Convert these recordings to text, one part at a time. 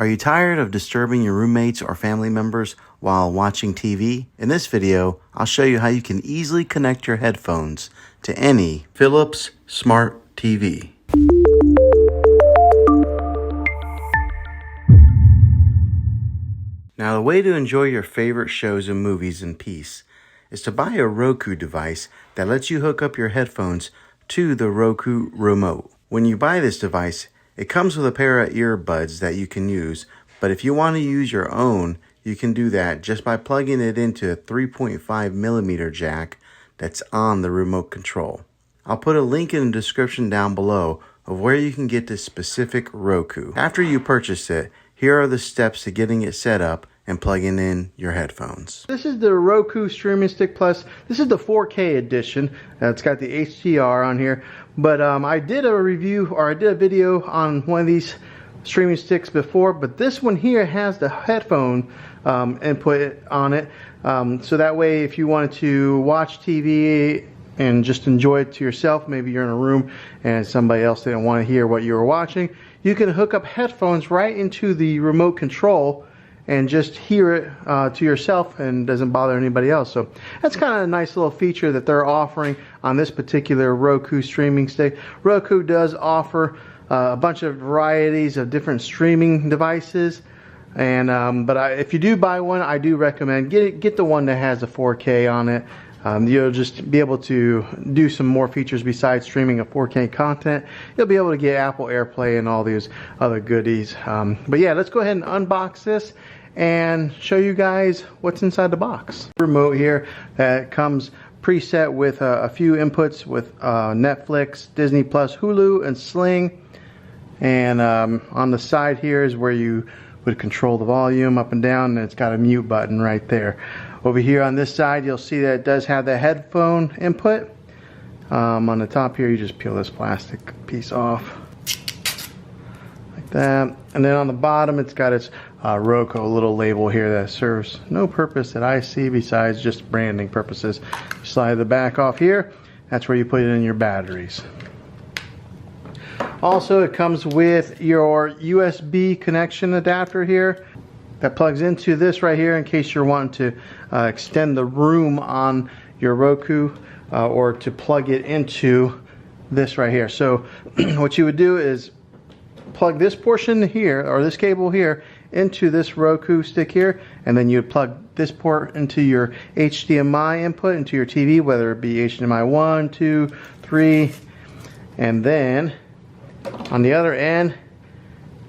Are you tired of disturbing your roommates or family members while watching TV? In this video, I'll show you how you can easily connect your headphones to any Philips Smart TV. Now, the way to enjoy your favorite shows and movies in peace is to buy a Roku device that lets you hook up your headphones to the Roku remote. When you buy this device, it comes with a pair of earbuds that you can use, but if you want to use your own, you can do that just by plugging it into a 3.5mm jack that's on the remote control. I'll put a link in the description down below of where you can get this specific Roku. After you purchase it, here are the steps to getting it set up and plugging in your headphones. This is the Roku Streaming Stick Plus. This is the 4K edition. It's got the HDR on here. But I did a review, or I did a video on one of these streaming sticks before, but this one here has the headphone input on it. So that way, if you wanted to watch TV and just enjoy it to yourself, maybe you're in a room and somebody else didn't want to hear what you were watching, you can hook up headphones right into the remote control and just hear it to yourself and doesn't bother anybody else. So that's kind of a nice little feature that they're offering on this particular Roku streaming stick. Roku does offer a bunch of varieties of different streaming devices, and if you do buy one, I do recommend get the one that has a 4K on it. You'll just be able to do some more features besides streaming of 4K content. You'll be able to get Apple AirPlay and all these other goodies. But yeah, let's go ahead and unbox this and show you guys what's inside the box. Remote here that comes preset with a few inputs with Netflix, Disney Plus, Hulu, and Sling. And on the side here is where you would control the volume up and down, and it's got a mute button right there. Over here on this side, you'll see that it does have the headphone input. On the top here, you just peel this plastic piece off like that. And then on the bottom, it's got its Roku little label here that serves no purpose that I see besides just branding purposes. You slide the back off here. That's where you put it in your batteries. Also, it comes with your USB connection adapter here that plugs into this right here in case you're wanting to extend the room on your Roku or to plug it into this right here. So what you would do is plug this portion here, or this cable here, into this Roku stick here, and then you would plug this port into your HDMI input into your TV, whether it be HDMI 1, 2, 3, and then on the other end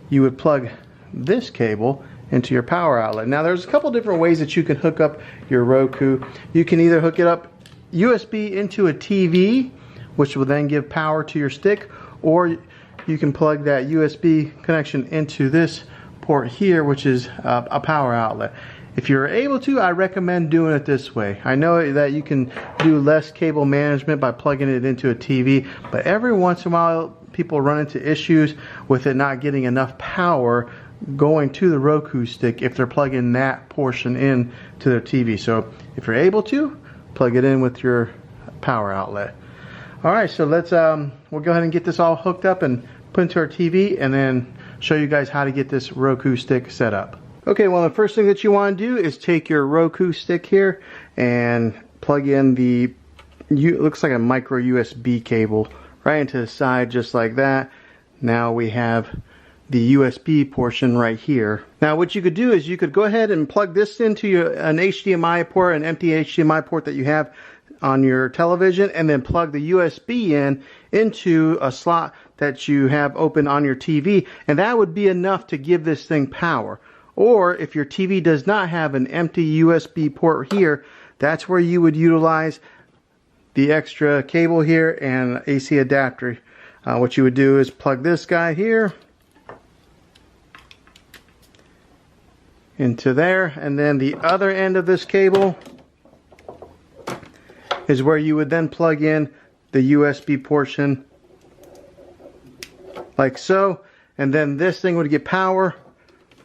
you would plug this cable into your power outlet. Now there's a couple different ways that you can hook up your Roku. You can either hook it up USB into a TV, which will then give power to your stick, or you can plug that USB connection into this port here, which is a power outlet. If you're able to, I recommend doing it this way. I know that you can do less cable management by plugging it into a TV, but every once in a while people run into issues with it not getting enough power going to the Roku stick if they're plugging that portion in to their TV. So if you're able to, plug it in with your power outlet. Alright, so let's we'll go ahead and get this all hooked up and put into our TV, and then show you guys how to get this Roku stick set up. Okay, well, the first thing that you want to do is take your Roku stick here and plug in the, it looks like a micro USB cable right into the side, just like that. Now we have the USB portion right here. Now what you could do is you could go ahead and plug this into an HDMI port, an empty HDMI port that you have on your television, and then plug the USB in into a slot that you have open on your TV, and that would be enough to give this thing power. Or if your TV does not have an empty USB port here, that's where you would utilize the extra cable here and AC adapter. What you would do is plug this guy here into there, and then the other end of this cable is where you would then plug in the USB portion like so, and then this thing would get power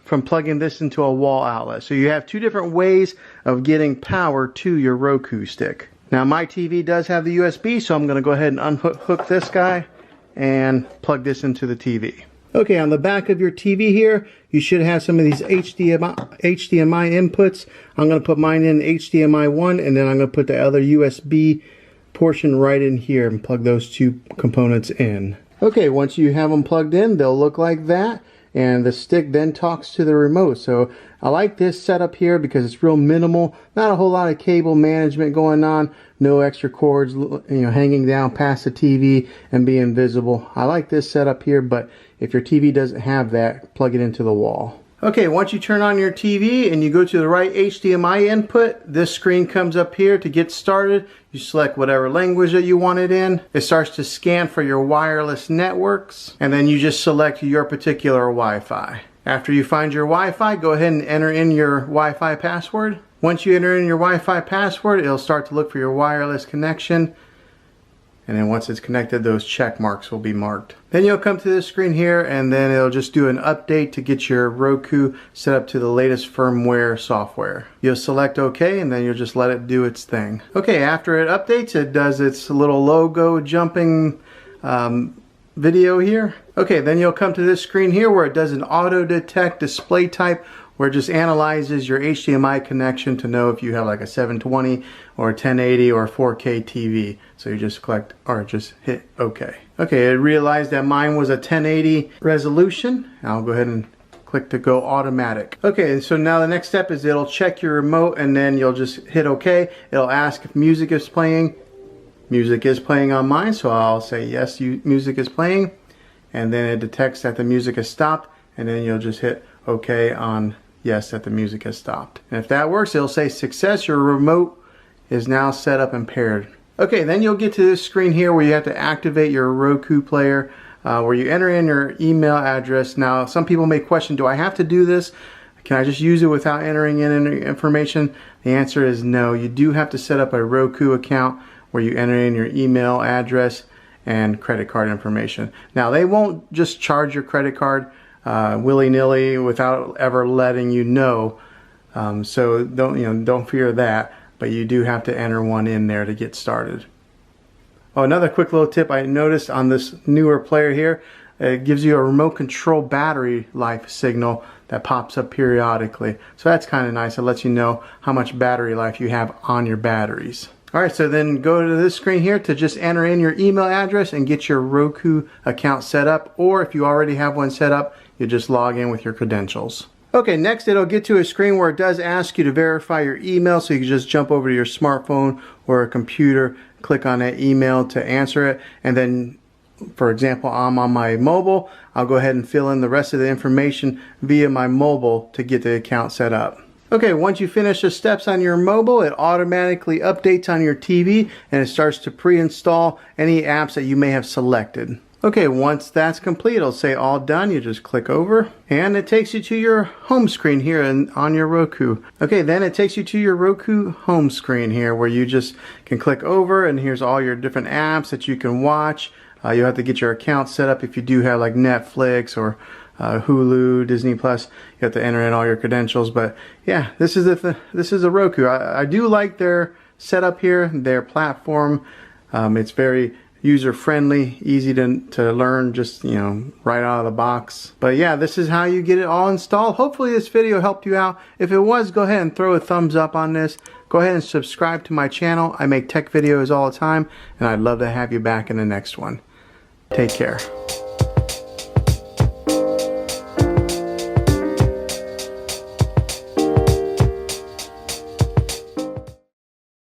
from plugging this into a wall outlet. So you have two different ways of getting power to your Roku stick. Now my TV does have the USB, so I'm going to go ahead and unhook this guy and plug this into the TV. Okay, on the back of your TV here, you should have some of these HDMI inputs. I'm going to put mine in HDMI 1, and then I'm going to put the other USB portion right in here and plug those two components in. Okay, once you have them plugged in, they'll look like that, and the stick then talks to the remote. So I like this setup here because it's real minimal, not a whole lot of cable management going on, no extra cords, you know, hanging down past the TV and being visible. I like this setup here, but if your TV doesn't have that, plug it into the wall. Okay, once you turn on your TV and you go to the right HDMI input, this screen comes up here to get started. You select whatever language that you want it in. It starts to scan for your wireless networks, and then you just select your particular Wi-Fi. After you find your Wi-Fi, go ahead and enter in your Wi-Fi password. Once you enter in your Wi-Fi password, it'll start to look for your wireless connection. And then once it's connected, those check marks will be marked. Then you'll come to this screen here, and then it'll just do an update to get your Roku set up to the latest firmware software. You'll select OK, and then you'll just let it do its thing. Okay, after it updates, it does its little logo jumping video here. Okay, then you'll come to this screen here where it does an auto detect display type, where it just analyzes your HDMI connection to know if you have like a 720 or a 1080 or a 4K TV. So you just just hit OK. Okay, it realized that mine was a 1080 resolution. I'll go ahead and click to go automatic. Okay, and so now the next step is it'll check your remote, and then you'll just hit OK. It'll ask if music is playing. Music is playing on mine, so I'll say yes, music is playing. And then it detects that the music has stopped, and then you'll just hit OK on yes, that the music has stopped. And if that works, it'll say success, your remote is now set up and paired. Okay, then you'll get to this screen here where you have to activate your Roku player, where you enter in your email address. Now, some people may question, do I have to do this? Can I just use it without entering in any information? The answer is no. You do have to set up a Roku account where you enter in your email address and credit card information. Now, they won't just charge your credit card willy-nilly without ever letting you know, so don't fear that, but you do have to enter one in there to get started. Oh, another quick little tip I noticed on this newer player here, it gives you a remote control battery life signal that pops up periodically, so that's kind of nice. It lets you know how much battery life you have on your batteries. Alright, so then go to this screen here to just enter in your email address and get your Roku account set up, or if you already have one set up, you just log in with your credentials. Okay, next it'll get to a screen where it does ask you to verify your email, so you can just jump over to your smartphone or a computer, click on that email to answer it, and then, for example, I'm on my mobile, I'll go ahead and fill in the rest of the information via my mobile to get the account set up. Okay, once you finish the steps on your mobile, it automatically updates on your TV and it starts to pre-install any apps that you may have selected. Okay, once that's complete, it'll say all done. You just click over and it takes you to your home screen here on your Roku. Okay, then it takes you to your Roku home screen here where you just can click over, and here's all your different apps that you can watch. You'll have to get your account set up if you do have like Netflix or Hulu, Disney Plus. You have to enter in all your credentials, but yeah, this is a Roku. I do like their setup here, their platform. It's very user-friendly, easy to learn, just right out of the box. But yeah, this is how you get it all installed. Hopefully this video helped you out. If it was, go ahead and throw a thumbs up on this. Go ahead and subscribe to my channel. I make tech videos all the time, and I'd love to have you back in the next one. Take care.